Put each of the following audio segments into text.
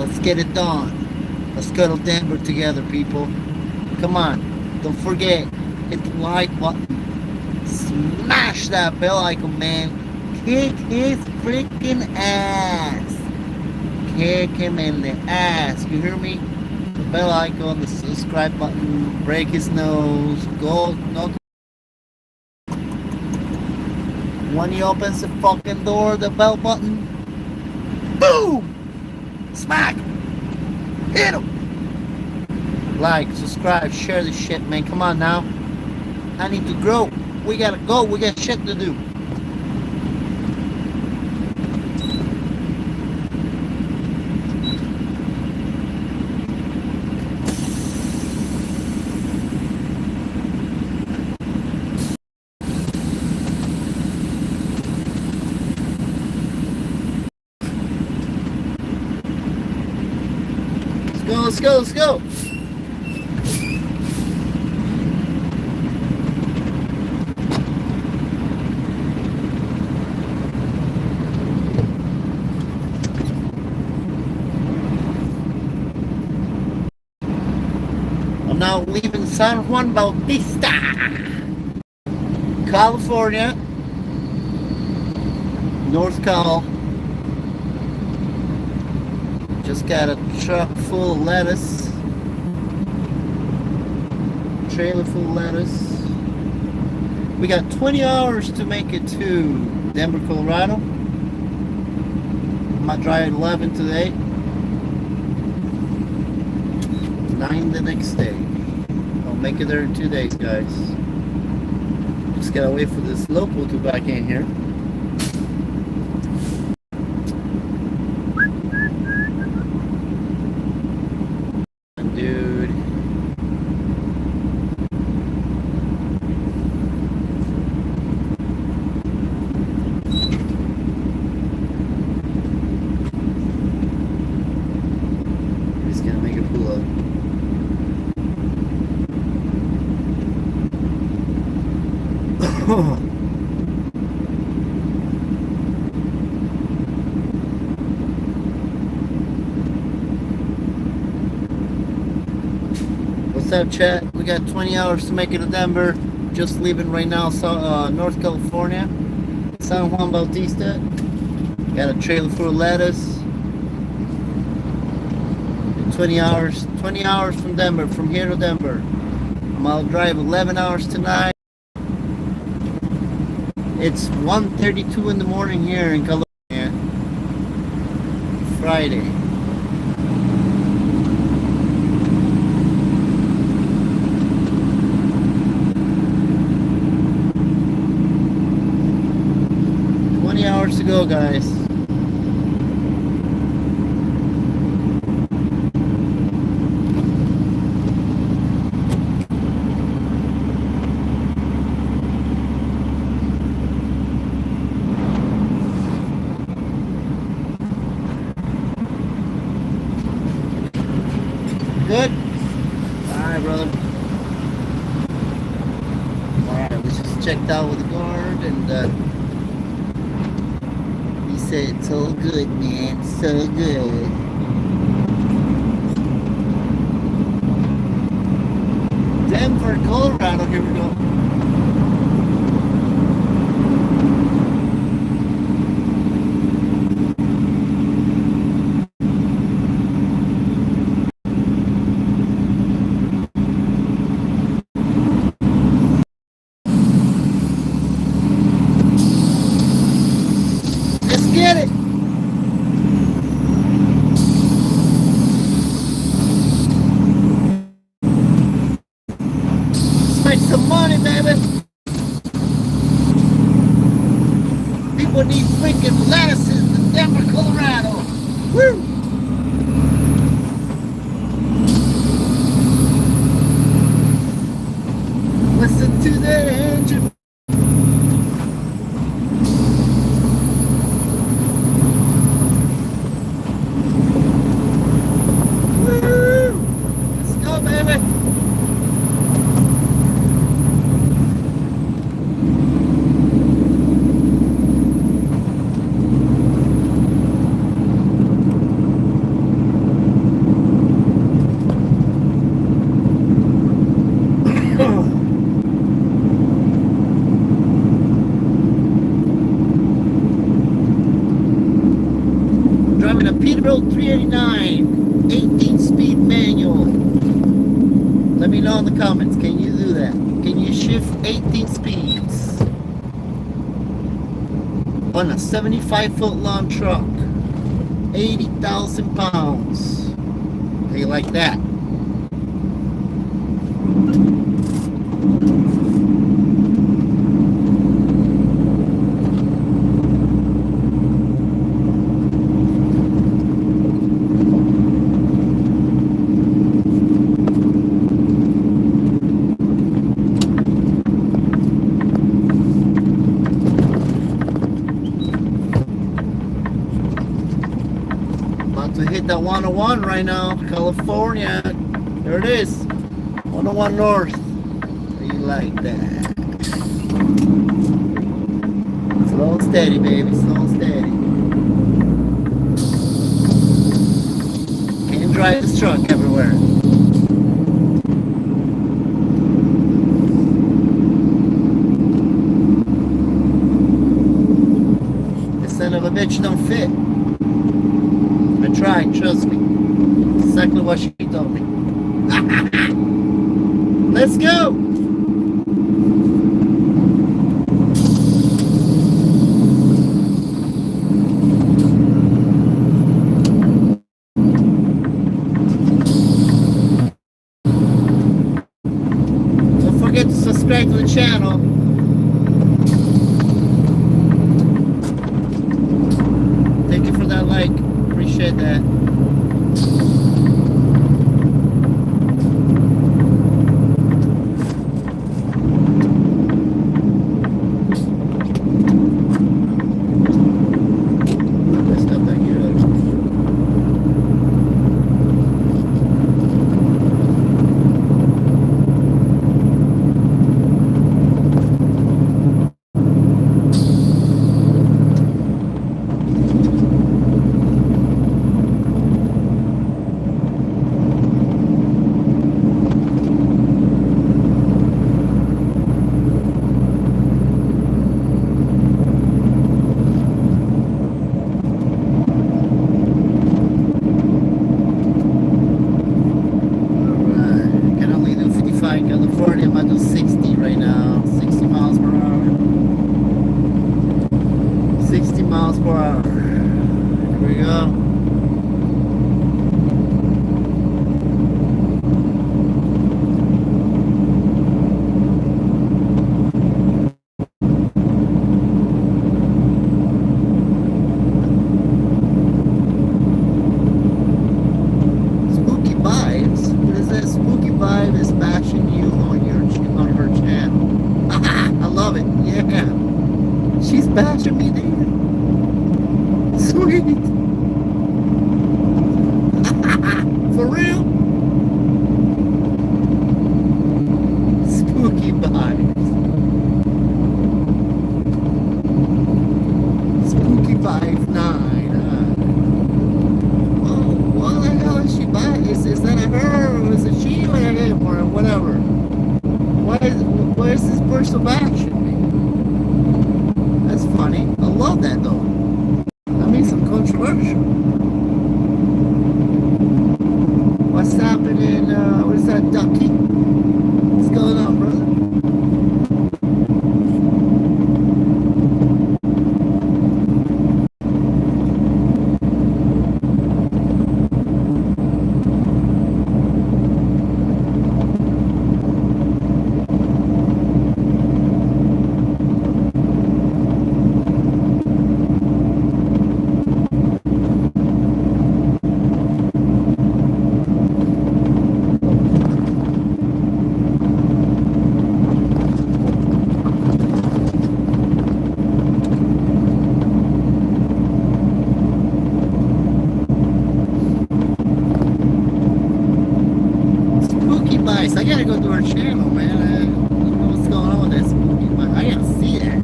Let's get it done. Let's go to Denver together, people. Come on. Don't forget, hit the like button. Smash that bell icon, man. Kick his freaking ass. Kick him in the ass. You hear me? The bell icon, the subscribe button, break his nose, go, knock. When he opens the fucking door, the bell button, boom! Smack! Hit him! Like, subscribe, share this shit, man. Come on now. I need to grow. We gotta go. We got shit to do. Let's go, let's go, let's go. I'm now leaving San Juan Bautista, California, North Cal. Just got a truck full of lettuce, trailer full of lettuce. We got 20 hours to make it to Denver, Colorado. I might drive 11 today, 9 the next day. I'll make it there in 2 days, guys. Just gotta wait for this local to back in here. What's up, chat? We got 20 hours to make it to Denver. Just leaving right now, North California, San Juan Bautista. Got a trailer full of lettuce. 20 hours from Denver, from here to Denver. I'm gonna drive 11 hours tonight. It's 1:32 in the morning here in California. Friday. Hours to go, guys. Good? Alright, brother. Alright, we just checked out with the guard and said it's so good, man, so good. Denver, Colorado, here we go. Get it! Let's make some money, baby! a Peterbilt 389 18-speed manual. Let me know in the comments, can you do that? Can you shift 18 speeds on a 75-foot long truck? 80,000 pounds. How you like that? To hit that 101 right now, California. There it is, 101 North. How you like that? Slow and steady, baby, slow and steady. Can't drive this truck everywhere. This son of a bitch don't fit. I tried, trust me. Exactly what she told me. Let's go! Don't forget to subscribe to the channel. Thank you for that like. Appreciate that. California, I'm at 60 right now. 60 miles per hour. 60 miles per hour. Here we go. Spooky vibes? What is that? Spooky vibe is bashing you on her channel. I love it. Yeah. She's bashing me there. Sweet. For real? Spooky vibes. Spooky Vibe 9. Oh, what the hell is she buying? Is that a her or is it she or him or whatever? Why is this person bashing me? That's funny. I love that though. That makes them controversial. What's happening? What is that, Ducky? What's going on, brother? I gotta go to her channel, man. I don't know what's going on with that spooky vibe. I gotta see that.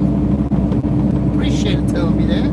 Appreciate it telling me that.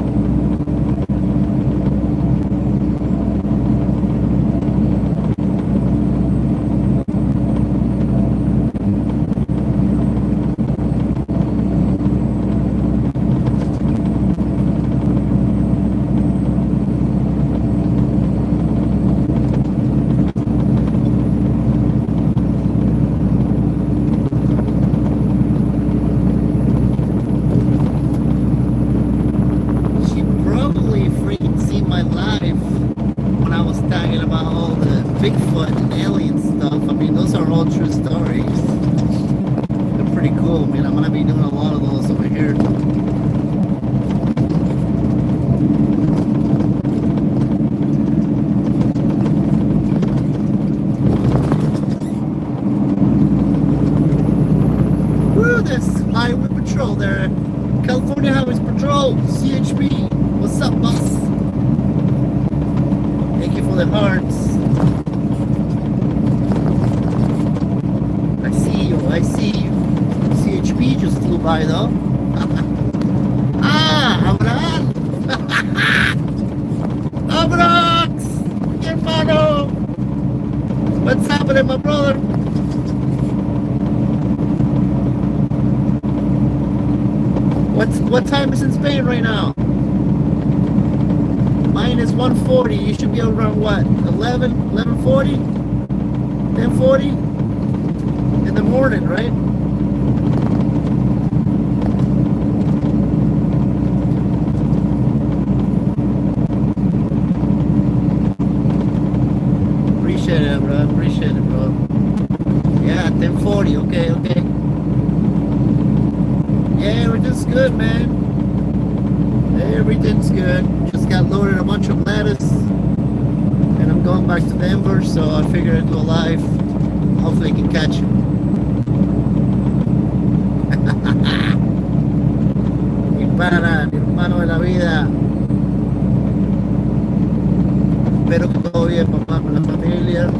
about all the Bigfoot and alien stuff. I mean, those are all true stories. They're pretty cool, man. I'm gonna be doing a lot of those over here. Woo, that's Highway Patrol there. California Highways Patrol, CHP. What's up, boss? Thank you for the hearts. I see you, I see you. CHP just flew by though. Ah, Abraham! Abrax! Hermano! What's happening, my brother? What time is in Spain right now? Mine is 1:40. You should be around what? 11:40? 10:40? In the morning, right? Appreciate it, bro. Appreciate it, bro. Yeah, 10:40. Okay, okay. Yeah, everything's good, man. Everything's good. Just got loaded a bunch of lettuce. And I'm going back to Denver, so I figured I'd do a live. Hopefully I can catch you. Mi pana, mi hermano de la vida. Espero que todo bien, papá, con la familia.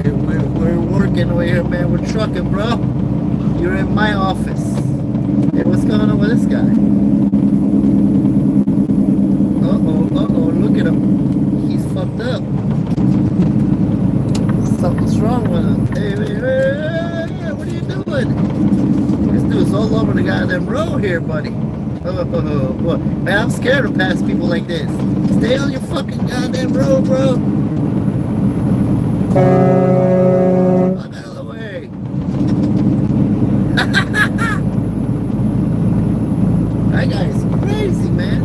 We're working over here, man. We're trucking, bro. You're in my office. Hey, what's going on with this guy? Uh-oh, look at him. He's fucked up. Something's wrong with him. Hey, what are you doing? This dude's all over the goddamn road here, buddy. Oh, boy. Man, I'm scared to pass people like this. Stay on your fucking goddamn road, bro. Fuck out of the way. That guy is crazy, man.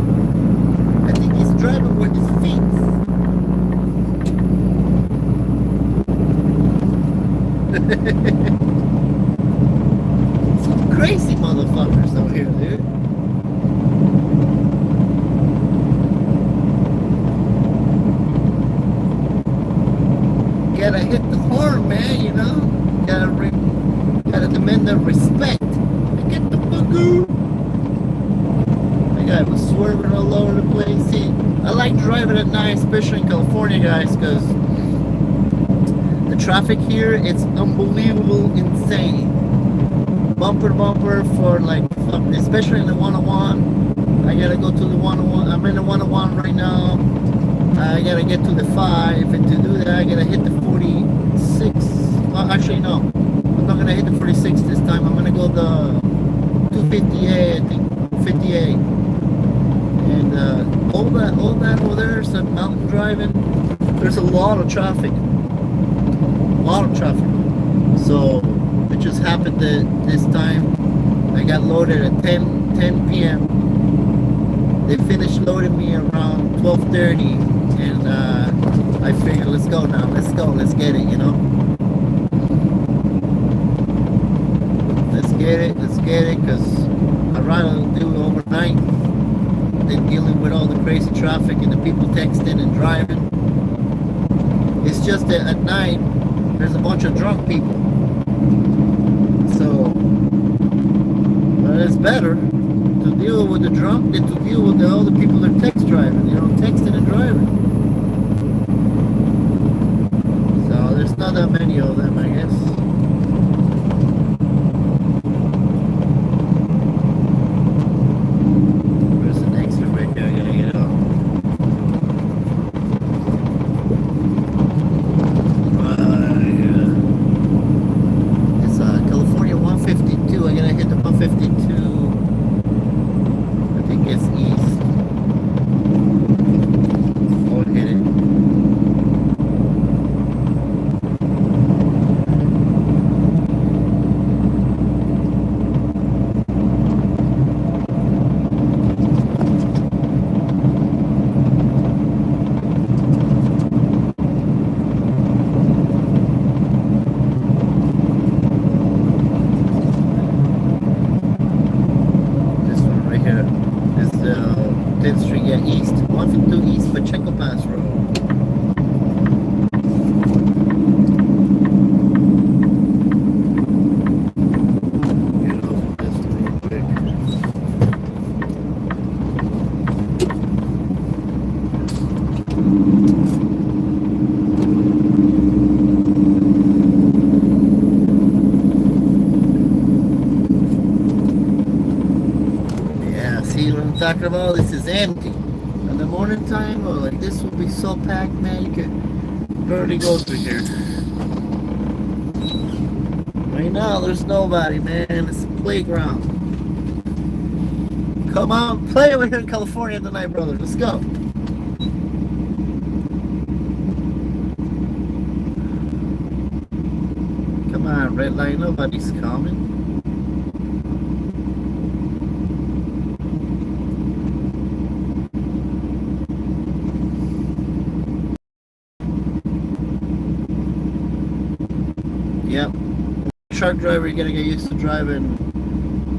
I think he's driving with his feet. Some crazy motherfuckers out here, dude. Gotta hit the horn, man, you know? Gotta demand their respect. Get the goooooo. That guy was swerving all over the place. See, I like driving at night, especially in California, guys, because the traffic here, it's unbelievable, insane. Bumper to bumper for like, especially in the 101. I gotta go to the 101. I'm in the 101 right now. I gotta get to the 5, and to do that I gotta hit the 46. Well, actually no, I'm not gonna hit the 46 this time. I'm gonna go the 258, I think, 58. And all that over there is mountain driving. There's a lot of traffic. So it just happened that this time I got loaded at 10 p.m. They finished loading me around 12:30, and I figured, let's go now, let's get it, you know. Let's get it, because I'd rather do it overnight than dealing with all the crazy traffic and the people texting and driving. It's just that at night, there's a bunch of drunk people. So, but it's better to deal with the drunk than to deal with all the people that text driving, you know, texting and driving. So there's not that many of them, I guess. Where's the next one right there? I gotta get up. It's California 152. I gotta hit the 152. It's east. Yeah, see what I'm talking about? This is empty. In the morning time, or like this will be so packed, man. You could barely go through here. Right now, there's nobody, man. It's a playground. Come on, play over here in California tonight, brother. Let's go. Come on, red light. Nobody's coming. Yep. Truck driver, you gotta get used to driving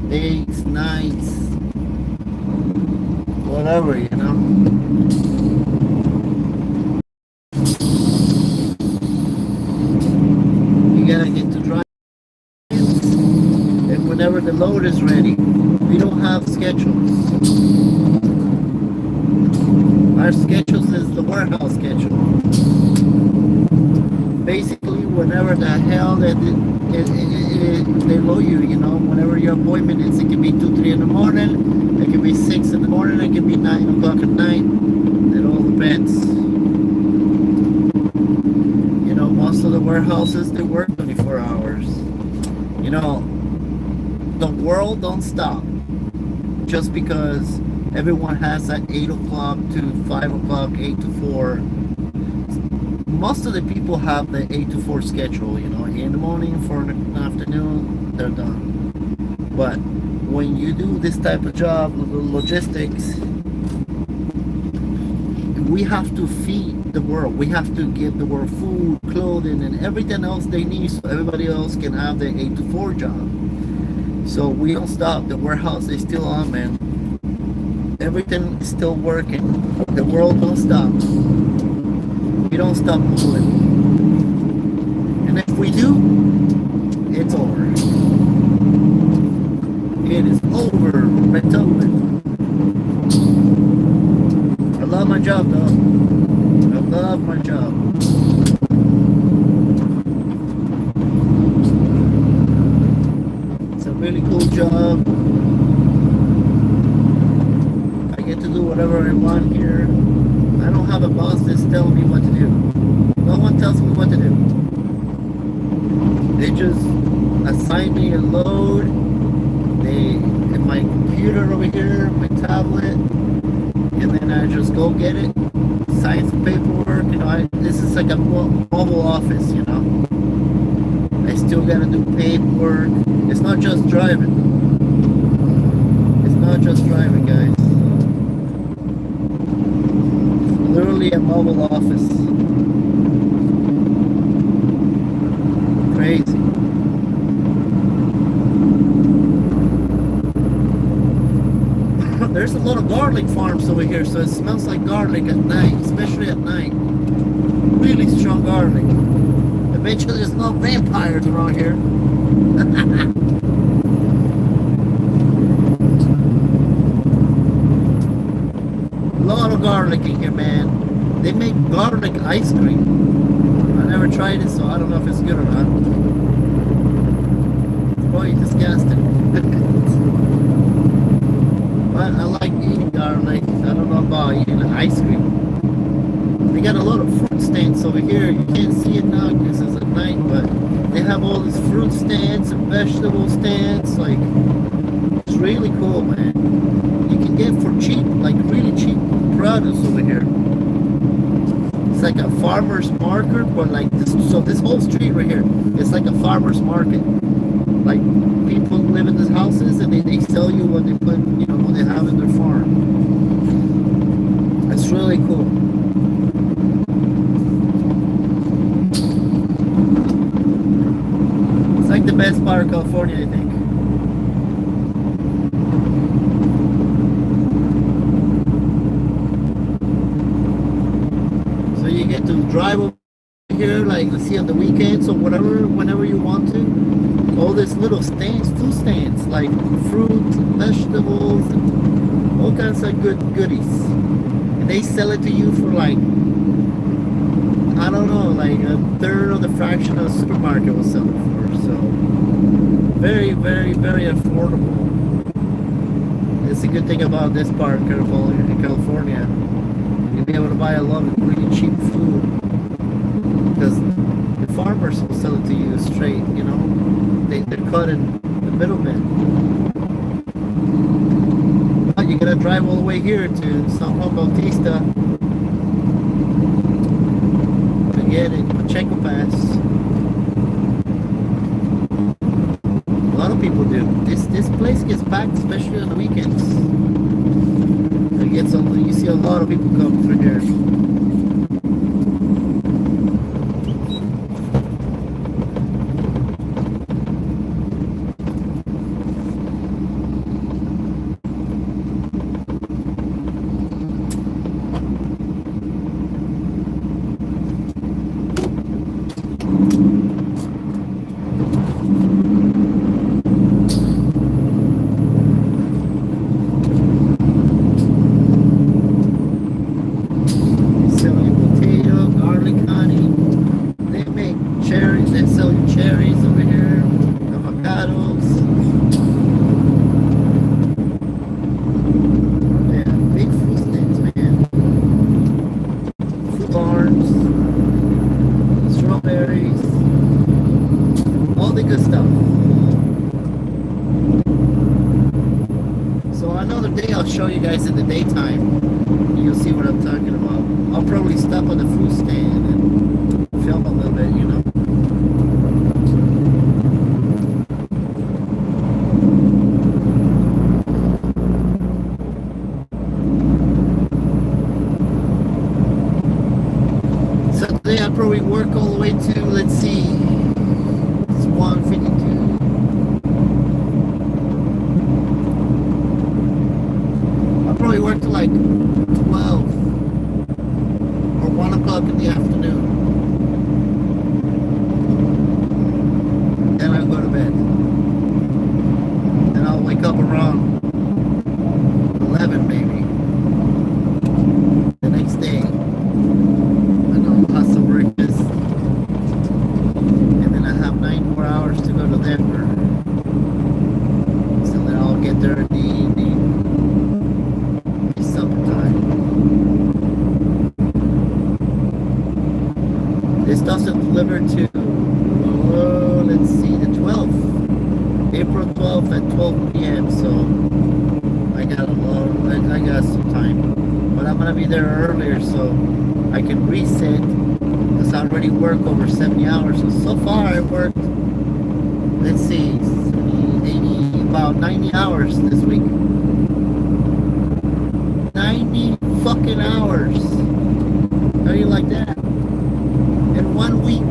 days, nights, whatever, you know. You gotta get to drive, and whenever the load is ready, we don't have schedules. Our schedules is the warehouse schedule. Basically, whenever the hell they load you, you know, whenever your appointment is, it can be 2, 3 in the morning, it can be 6 in the morning, it can be 9 o'clock at night. It all depends. You know, most of the warehouses, they work 24 hours. You know, the world don't stop just because everyone has that 8 o'clock to 5 o'clock, 8 to 4. Most of the people have the 8 to 4 schedule, you know, in the morning, 4 in the afternoon, they're done. But when you do this type of job, logistics, we have to feed the world. We have to give the world food, clothing, and everything else they need so everybody else can have their 8 to 4 job. So we don't stop. The warehouse is still on, man. Everything is still working. The world don't stop. We don't stop moving. And if we do, it's over. It is over. I told it. I love my job, though. I love my job. It's a really cool job. I get to do whatever I want here. I don't have a boss that's telling me what to do. No one tells me what to do. They just assign me a load. They, in my computer over here, my tablet, and then I just go get it. Sign some paperwork. You know, this is like a mobile office. You know, I still gotta do paperwork. It's not just driving. It's not just driving, guys. Literally a mobile office. Crazy. There's a lot of garlic farms over here, so it smells like garlic at night, especially at night. Really strong garlic. Eventually there's no vampires around here. A lot of garlic in here, man. They make garlic ice cream. I never tried it, so I don't know if it's good or not. Probably disgusting. But I like eating garlic. I don't know about eating ice cream. They got a lot of fruit stands over here. You can't see it now because it's at night, but they have all these fruit stands and vegetable stands. Like, it's really cool, man. You can get for cheap, like really cheap produce over here. It's like a farmer's market, but like this. So this whole street right here, it's like a farmer's market. Like people live in these houses and they sell you what they put, you know, what they have in their farm. It's really cool. It's like the best part of California, I think. So you get to drive over here, like let's see on the weekends or whatever, whenever you want to. All these little stands, food stands, like fruit, vegetables, and all kinds of good goodies. And they sell it to you for like I don't know, like a third of the fraction of the supermarket was selling for. So very, very, very affordable. It's a good thing about this part of California. You'll be able to buy a lot of really cheap food because the farmers will sell it to you straight. You know, they're cutting the middleman. But you gotta drive all the way here to San Juan Bautista to get it, Pacheco Pass. A lot of people do. This place gets packed, especially on the weekends. You see a lot of people come through here. Show you guys in the daytime. You'll see what I'm talking about. I'll probably stop on the food stand and film a little bit, you know. So today I probably work all the way to, let's see, it's 1:52. Probably work till like 12 or 1 o'clock in the afternoon. Then I'll go to bed. Then I'll wake up around 11 maybe. The next day. And I'll have some breakfast. And then I have 9 more hours to go to Denver. So then I'll get there in the evening. This doesn't deliver to, let's see, the 12th, April 12th at 12 p.m. So I got some time, but I'm gonna be there earlier so I can reset because I already work over 70 hours. So far I worked, let's see, 80, about 90 hours this week. 90 fucking hours. How do you like that? In 1 week.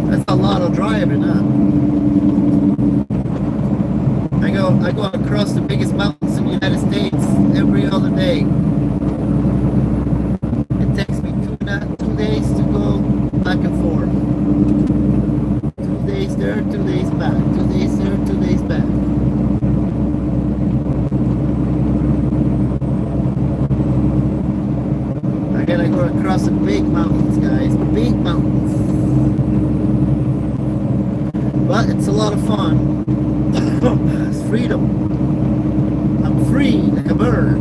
That's a lot of driving, huh? I go across the biggest mountains in the United States every other day. It takes me 2 days to go back and forth. 2 days there, 2 days back. 2 days there, 2 days back. I gotta go across the big mountains, guys. Big mountains. But it's a lot of fun. It's freedom. I'm free like a bird.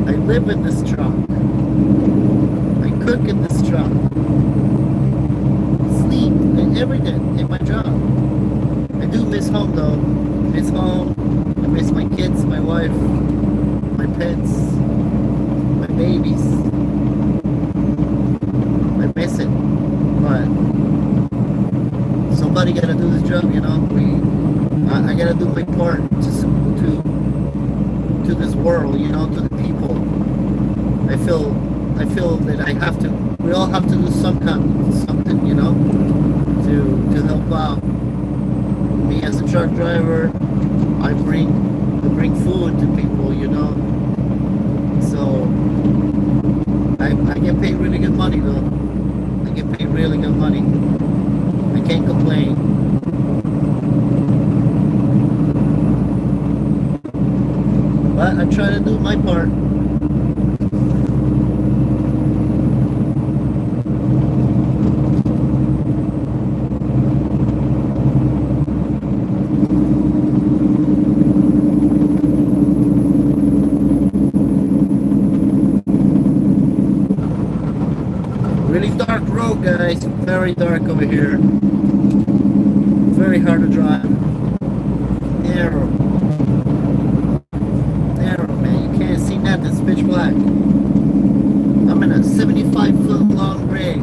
I live in this truck. I cook in this truck. Sleep every day in my job. I do miss home though. Miss home. I miss my kids, my wife, my pets, my babies. I miss it. But somebody gotta do this job, you know. I gotta do my part to this world, you know, to the people. I feel that I have to. We all have to do something, you know, to help out. Me as a truck driver, I bring food to people, you know. So I get paid really good money though. I get paid really good money. I can't complain. But I try to do my part. Really dark road, guys. Very dark over here. Very hard to drive. Narrow. Narrow, man. You can't see nothing. It's pitch black. I'm in a 75-foot long rig.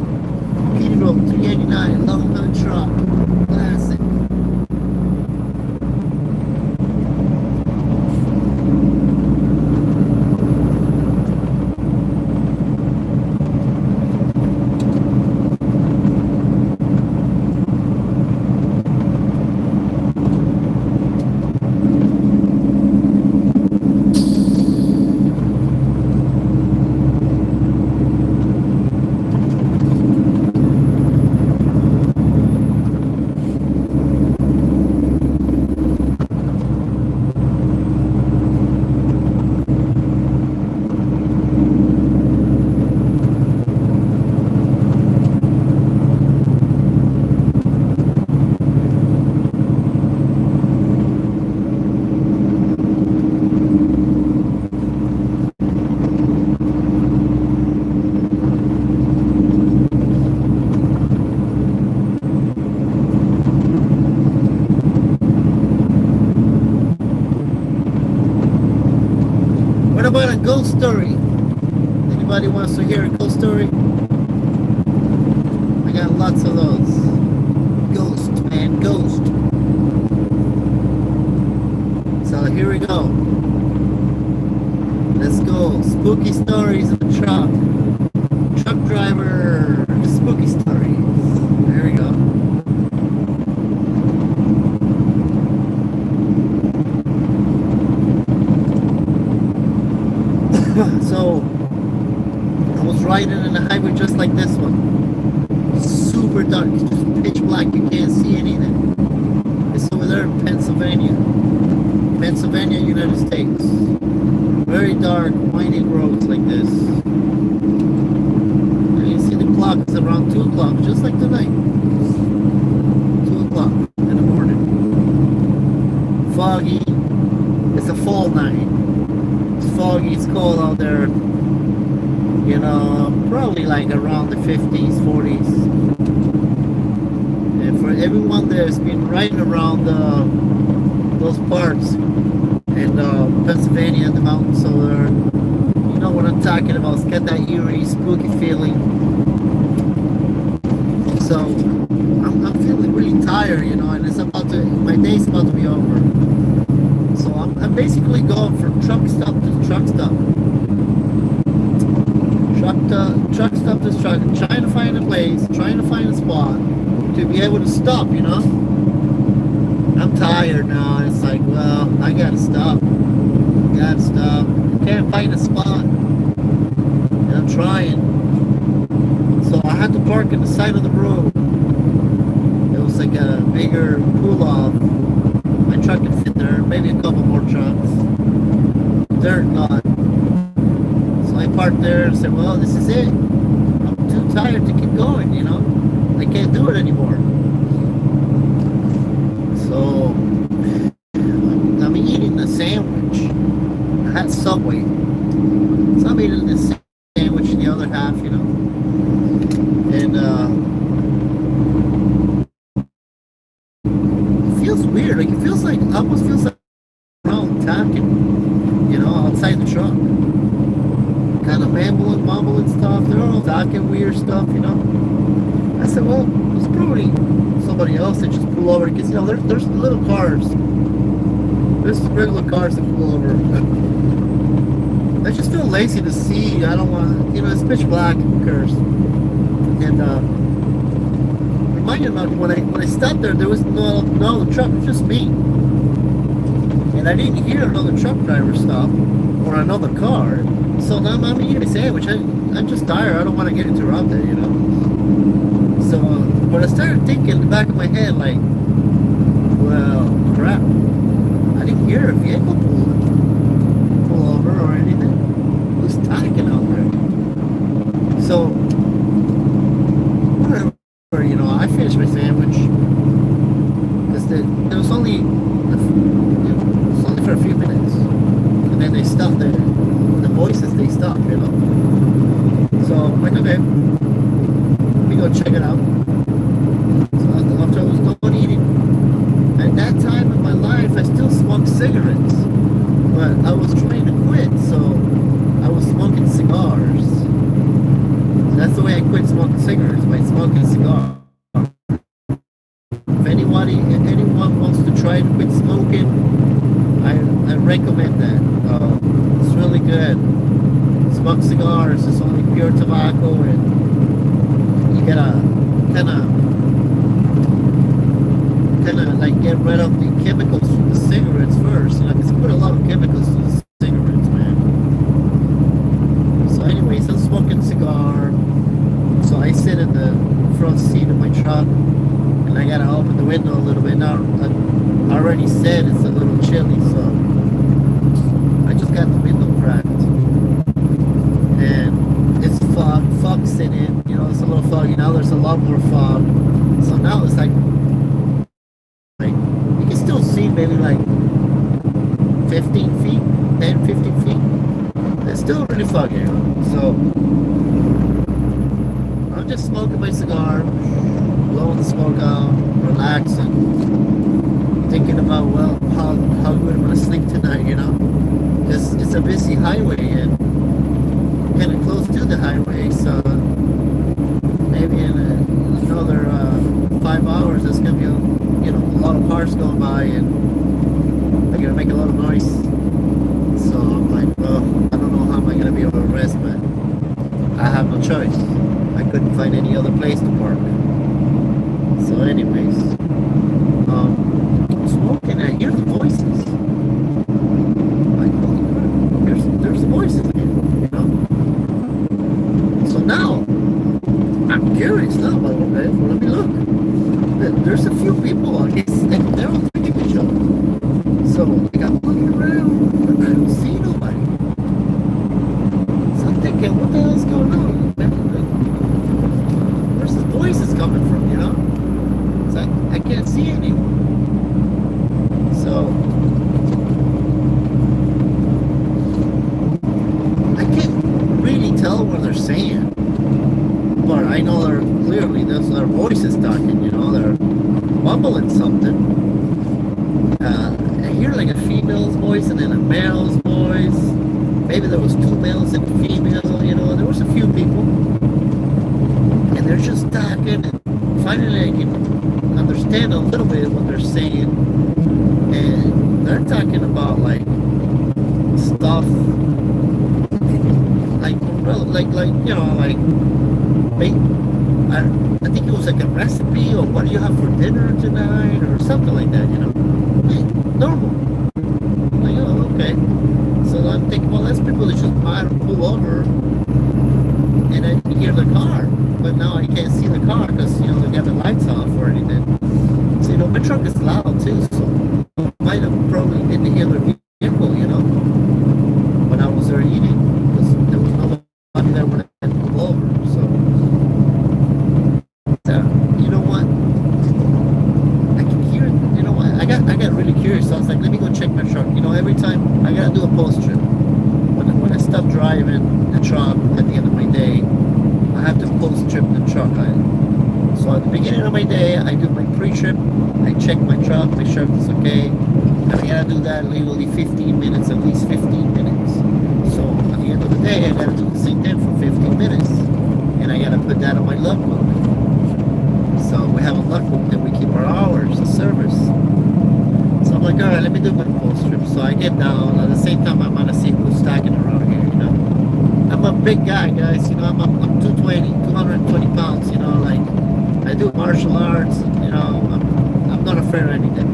Peterbilt 389 long hood truck. Classic. What about a ghost story? Anybody wants to hear a ghost story? I got lots of those. Ghost, man, ghost. So here we go. Let's go. Spooky stories of the truck. Truck driver. Spooky stories. There we go. So I was riding in a highway just like this one. Super dark, it's just pitch black, you can't see anything. It's over there in Pennsylvania. Pennsylvania, United States. Very dark, winding roads like this. And you see the clock, it's around 2 o'clock, just like tonight. 2 o'clock in the morning. Foggy. It's a fall night. It's foggy, it's cold out there. You know, probably like around the 50s, 40s. And for everyone that's been riding around those parts in Pennsylvania, the mountains over there, you know what I'm talking about. It's got that eerie, spooky feeling. So I'm feeling really tired, you know, and it's about to, my day's about to be over. So I'm basically going from truck stop to truck stop. Truck stop to truck, trying to find a place, trying to find a spot to be able to stop, you know. I'm tired now. It's like, well, I gotta stop. Gotta stop. I can't find a spot. And I'm trying. So I had to park in the side of the road. It was like a bigger pull off. My truck can fit there, maybe a couple more trucks. Dirt lot. So I parked there and said, well, this is it. I'm too tired to keep going, you know. I can't do it anymore. So I'm eating a sandwich at Subway. So I'm eating this sandwich the other half, you know. And it feels weird. Like it feels like, almost feels like around talking, you know, outside the truck. Kind of mumbling stuff. They're all talking weird stuff, you know. I said, well, it's probably somebody else that just pull over because, you know, there's little cars. There's regular cars that pull over. I just feel lazy to see. I don't want, you know, it's pitch black, who cares? And reminded me when I stopped there was no truck, it was just me. And I didn't hear another truck driver stop or another car. So now I'm eating a sandwich. I'm just tired. I don't want to get interrupted, you know. So, but I started thinking in the back of my head, like, well, crap. I didn't hear a vehicle pull over or anything. Who's talking out there? So, whatever, I finished my sandwich. Because it was only for a few minutes. And then they stopped the voices, they stopped. So I'm like, okay, let me go check it out. So after I was done eating, at that time in my life, I still smoked cigarettes. But I was trying to quit, so I was smoking cigars. So that's the way I quit smoking cigarettes, by smoking cigars. If anyone wants to try to quit smoking, I recommend that. It's really good. Smoke cigars. It's only pure tobacco, and you gotta kind of like get rid of the chemicals from the cigarettes first. Because you put a lot of chemicals to the cigarettes, man. So, anyways, I'm smoking cigar. So I sit in the front seat of my truck. I gotta open the window a little bit. Now, I already said it's a little chilly, so I just got the window cracked. And it's fog's in it, it's a little foggy. Now there's a lot more fog. So now it's like you can still see maybe like 15 feet, 10, 15 feet. It's still really foggy. So I'm just smoking my cigar, blowing the smoke out, relaxing, thinking about, well, how good I'm gonna sleep tonight, it's a busy highway and kind of close to the highway, so maybe in another 5 hours there's gonna be a lot of cars going by and they're gonna make a lot of noise. So I'm like, well, I don't know how am I gonna be able to rest, but I have no choice. I couldn't find any other place to park. So anyways, I'm smoking and I hear the voices. Like, holy crap, there's the voices again, So now, I'm curious now, but okay, well, let me look. There's a few people, I guess, and they're all talking to each other. So, like, I'm looking around, but I don't see nobody. So I'm thinking, what the hell's going on? Where's the voices coming from, I can't see anyone. So I can't really tell what they're saying, but I know there's their voices talking. They're mumbling something. I hear like a female's voice and then a male's voice. Maybe there was two males and a female. There was a few people, and they're just talking. And finally, I can understand a little bit what they're saying, and they're talking about like stuff I think it was like a recipe or what do you have for dinner tonight or something like that, normal. Like, oh, okay. So I'm thinking, well, that's people that just might pull over and then you hear the car, but now I can't see the car because they got the lights off or anything. So my truck is loud too, so I might have probably didn't hear the vehicle, when I was there eating, because there was nobody there when I pulled over. So you know what? I can hear it. You know what? I got really curious. So I was like, let me go check my truck. Every time I gotta do a post trip. When I stop driving the truck at the end of my day, I have to post trip the truck. So at the beginning of my day, I do my pre-trip. I check my truck, make sure it's okay. And I gotta do that legally 15 minutes, at least 15 minutes. So at the end of the day, I gotta do the same thing for 15 minutes. And I gotta put that on my logbook. So we have a logbook that we keep our hours of service. So I'm like, all right, let me do my post trip. So I get down. At the same time, I'm gonna see who's talking around here, I'm a big guy, guys. I'm 220 pounds. Like I do martial arts. I'm not afraid of anything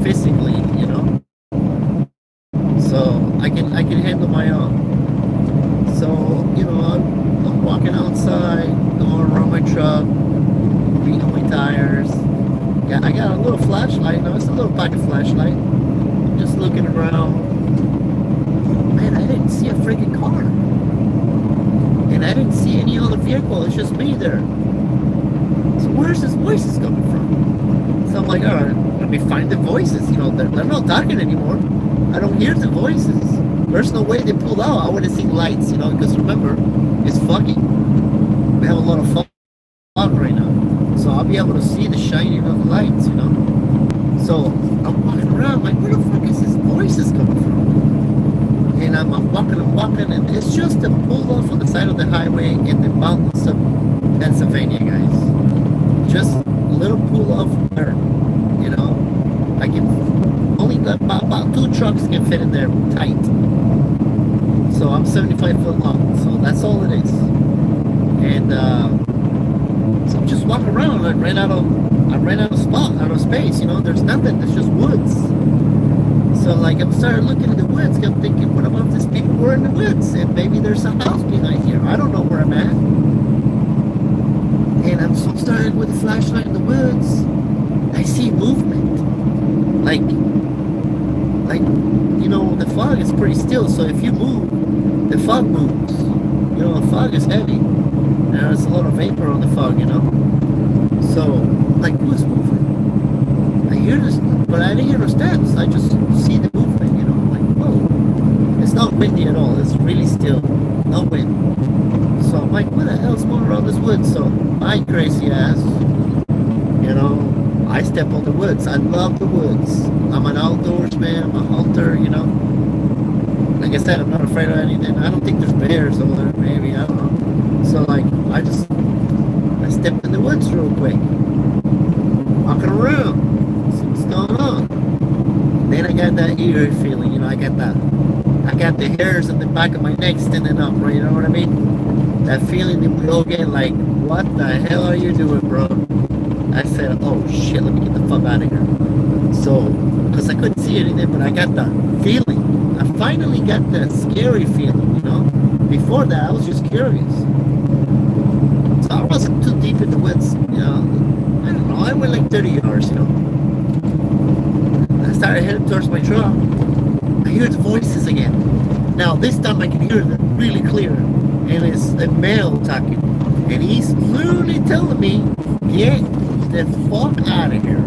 physically. So I can handle my own. So I'm walking outside, going around my truck, got a little flashlight. No, it's a little pocket flashlight. I'm just looking around. Man, I didn't see a freaking car. And I didn't see any other vehicle. It's just me there. So where's this voices coming from? So I'm like, all right, let me find the voices. You know, they're not talking anymore. I don't hear the voices. There's no way they pulled out. I would have seen lights, you know, because remember, it's foggy. We have a lot of fog right now. So I'll be able to see the shining of the lights, you know. So I'm walking around like, where the fuck is this voices coming from? And I'm walking, and it's just a pull off on the side of the highway in the mountains of Pennsylvania, guys. Just a little pull off there, you know. I can only about 2 trucks can fit in there tight. So I'm 75 foot long, so that's all it is. And so I'm just walking around. I ran out of space. You know, there's nothing. It's just woods. So like I'm started looking at the woods. I'm thinking, what about if these people were in the woods and maybe there's a house behind here? I don't know where I'm at. And I'm so started with the flashlight in the woods. I see movement. Like you know, the fog is pretty still. So if you move, the fog moves. You know, the fog is heavy. And there's a lot of vapor on the fog, you know. So like, who's moving? I hear this, but I didn't hear the steps. I just see the movement, you know. I'm like, whoa. It's not windy at all. It's really still. No wind. So I'm like, what the hell's going around this woods? So my crazy ass, you know, I step on the woods. I love the woods. I'm an outdoorsman. I'm a hunter, you know. Like I said, I'm not afraid of anything. I don't think there's bears over there. Maybe, I don't know. So like, I stepped in the woods real quick. Walking around. See what's going on. Then I got that eerie feeling, you know. I got the hairs in the back of my neck standing up, right? You know what I mean? That feeling that we all get, like, what the hell are you doing, bro? I said, oh shit, let me get the fuck out of here. So, because I couldn't see anything, but I got the feeling. I finally got that scary feeling, you know? Before that, I was just curious. So I wasn't too deep in the woods, you know? I don't know, I went like 30 yards, you know? I started heading towards my truck. I hear the voices again. Now, this time I can hear them really clear. And it's a male talking. And he's literally telling me, get the fuck out of here.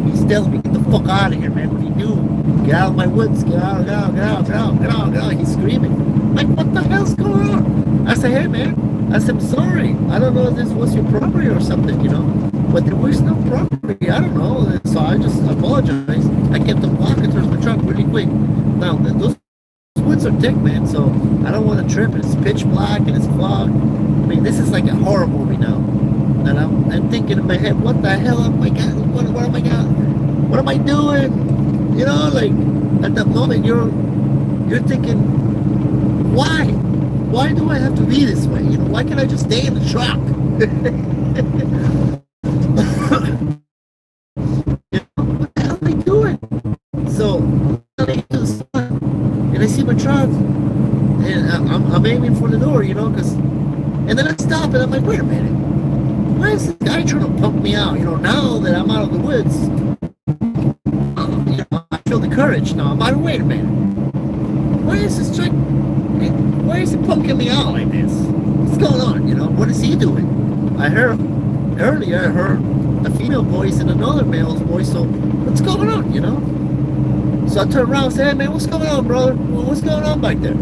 He's telling me, get the fuck out of here, man. What are you doing? Get out of my woods. Get out, get out, get out, get out, get out, get out. He's screaming. Like, what the hell's going on? I said, hey, man. I said, I'm sorry. I don't know if this was your property or something, you know. But there was no property. I don't know. So I just apologized. I kept on walking towards my truck really quick. Now, those woods are thick, man, so I don't want to trip. It's pitch black and it's fog. I mean, this is like a horror movie now. And I'm thinking in my head, what the hell am I got? What am I got? What am I doing? You know, like at that moment you're thinking, why? Why do I have to be this way? You know, why can't I just stay in the truck? You know, what the hell am I doing? So and I see my truck, and I'm aiming for the door, you know, and then I stop, and I'm like, wait a minute, why is this guy trying to pump me out? You know, now that I'm out of the woods, you know, I feel the courage now. I'm like, wait a minute, why is this truck, why is he poking me out like this? What's going on, you know, what is he doing? I heard a female voice and another male's voice, so what's going on, you know? So I turned around and said, hey man, what's going on, brother? What's going on back there?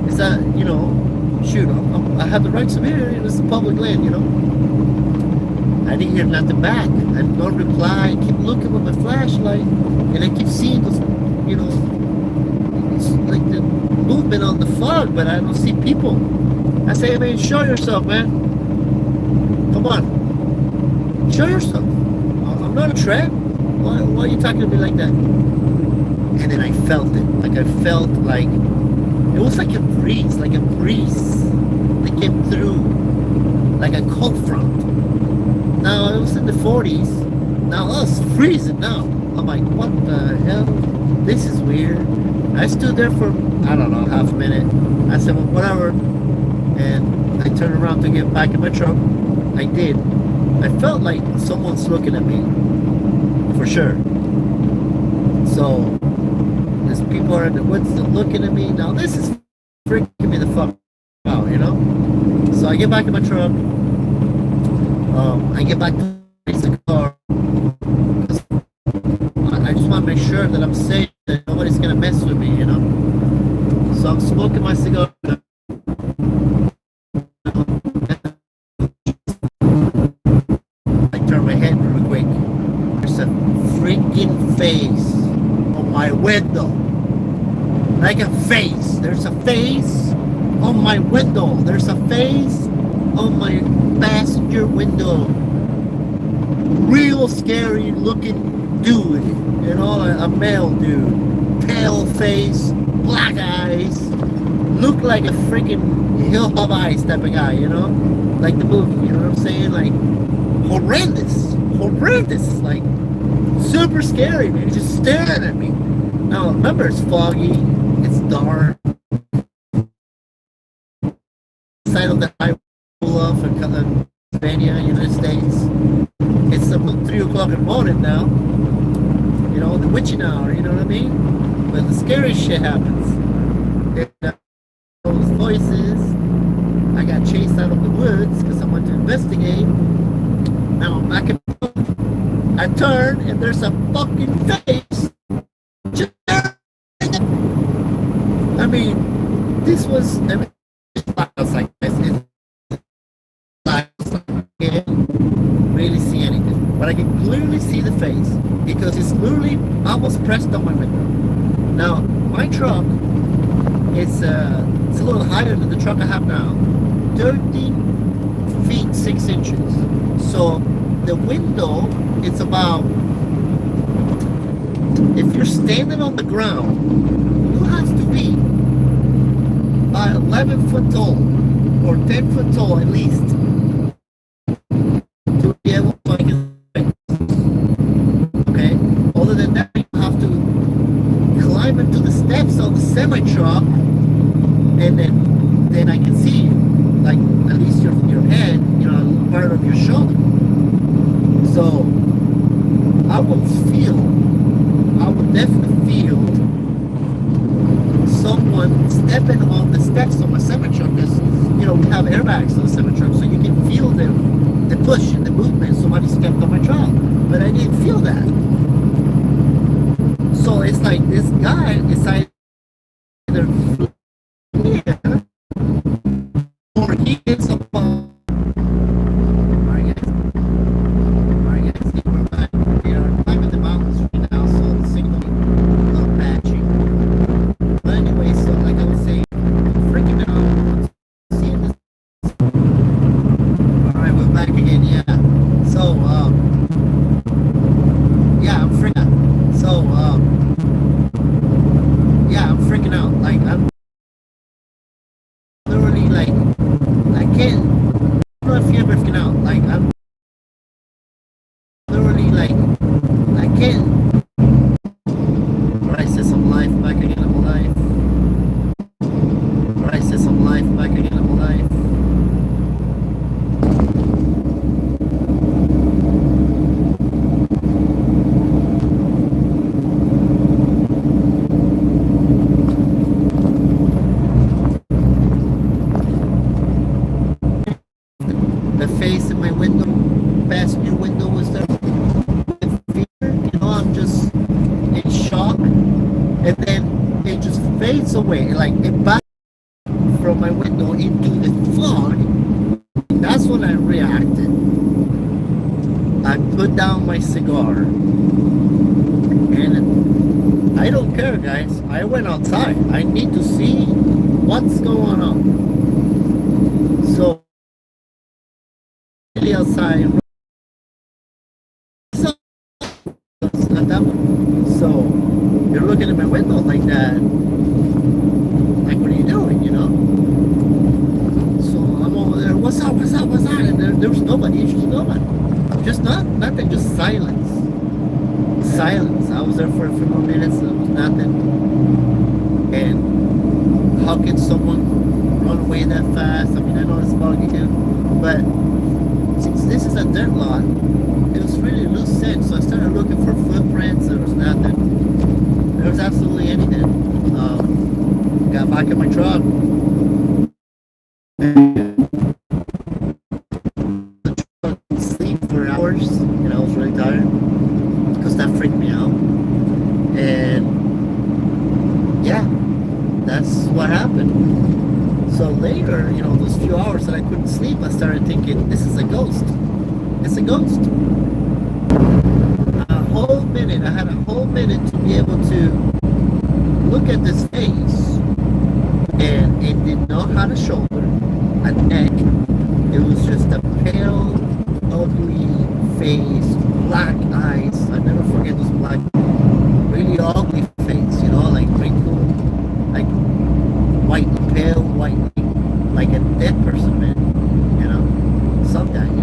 Is that, you know, shoot, I have the rights of here, and it's public land, you know? I didn't hear nothing back. I had no reply. I keep looking with my flashlight, and I keep seeing those, you know, it's like the movement on the fog, but I don't see people. I say, hey man, show yourself, man. Come on. Show yourself. I'm not a trap. Why are you talking to me like that? And then I felt it. Like I felt like it was like a breeze that came through, like a cold front. Now it was in the 40s. Now it's freezing now. I'm like, what the hell? This is weird. I stood there for, I don't know, half a minute. I said, well, whatever. And I turned around to get back in my truck. I did. I felt like someone's looking at me for sure. So there's people are in the woods that looking at me. Now this is freaking me the fuck out, you know. So I get back in my truck. I get back to the car. I just want to make sure that I'm safe, that nobody's gonna mess with me, you know. So I'm smoking my cigar. I turn my head real quick. There's a freaking face on my window. Like a face. There's a face on my window. There's a face on my passenger window. Real scary looking dude. You know, a male dude. Pale face, black eyes. Look like a freaking Hill of Ice type of guy, you know? Like the movie, you know what I'm saying? Like, horrendous. Horrendous. Like, super scary, man. He's just staring at me. Now, remember, it's foggy. It's dark. Side of the highway from Pennsylvania, United States. It's about 3 o'clock in the morning now. You know, the witching hour, you know what I mean? But the scary shit happens. And, those voices. I got chased out of the woods because I went to investigate. Now I'm back in. I turn and there's a fucking face. Just I mean, this was. I mean, I was like this. I can't really see anything, but I can clearly see the face because it's literally almost pressed on my window. Now my truck. It's a little higher than the truck I have now. 13 feet 6 inches. So the window, it's about, if you're standing on the ground, you have to be about 11 foot tall or 10 foot tall at least to be able to make it. Okay? Other than that, you have to climb into the steps of the semi truck. And then I can see you, like at least your head, you know, part of your shoulder. So I would definitely feel someone stepping on the steps of my semi truck. Because you know we have airbags on the semi truck, so you can feel the push and the movement. Somebody stepped on my truck, but I didn't feel that. So it's like this guy decided either here or he is upon. Alright guys, we're back. We are climbing the mountains right now, so the signal is a little patchy. But anyway, so like I was saying, I'm freaking out. Seeing this. Alright, we're back again, yeah. So, yeah, I'm freaking out. So, yeah, I'm freaking out. Like, I'm literally like, I can't, I don't know if you're freaking out. Like, I'm literally like, I can't. Alright, says I'm live, back again, I'm alive. Alright, says I'm live, back again, I'm alive. The face in my window, passenger window, was there with fear. You know, I'm just in shock, and then it just fades away. Like it back from my window into the fog. That's when I reacted. I put down my cigar, and I don't care, guys. I went outside. I need to see what's going on. So outside. So, so you're looking at my window like that. Like, what are you doing? You know? So I'm over there. What's up? What's up? What's up? And there was nobody. Just nobody. Just nothing. Just silence. Silence. I was there for a few more minutes. There was nothing. And how can someone run away that fast? I mean, I know it's foggy too, but this is a dirt lot. It was really loose sand, so I started looking for footprints. There was nothing. There was absolutely anything. Got back in my truck. Sleep for hours, and I was really tired because that freaked me out. And yeah, that's what happened. So later, those few hours that I couldn't sleep, I started thinking, this is a ghost. It's a ghost. I had a whole minute to be able to look at this face, and it did not have a shoulder, a neck. It was just a pale, ugly face, black eyes. I never forget those black, really ugly face, like wrinkled, like white, pale white, like a dead person, man. Something,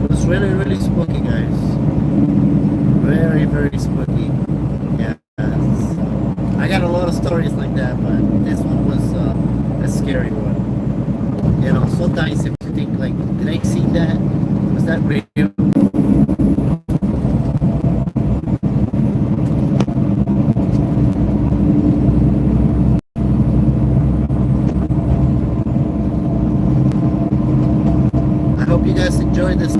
it was really, really spooky, guys. Very, very spooky. Yeah. I got a lot of stories like that, but this one was a scary one. Sometimes if you think like, did I see that? Was that real? I hope you guys enjoyed this.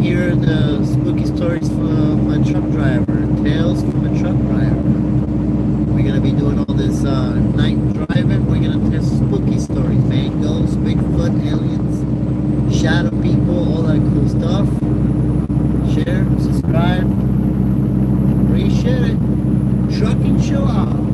hear the spooky stories from a truck driver, tales from a truck driver. We're gonna be doing all this night driving. We're gonna tell spooky stories, man. Ghosts, Bigfoot, aliens, shadow people, all that cool stuff. Share, subscribe, appreciate it. Trucking show off.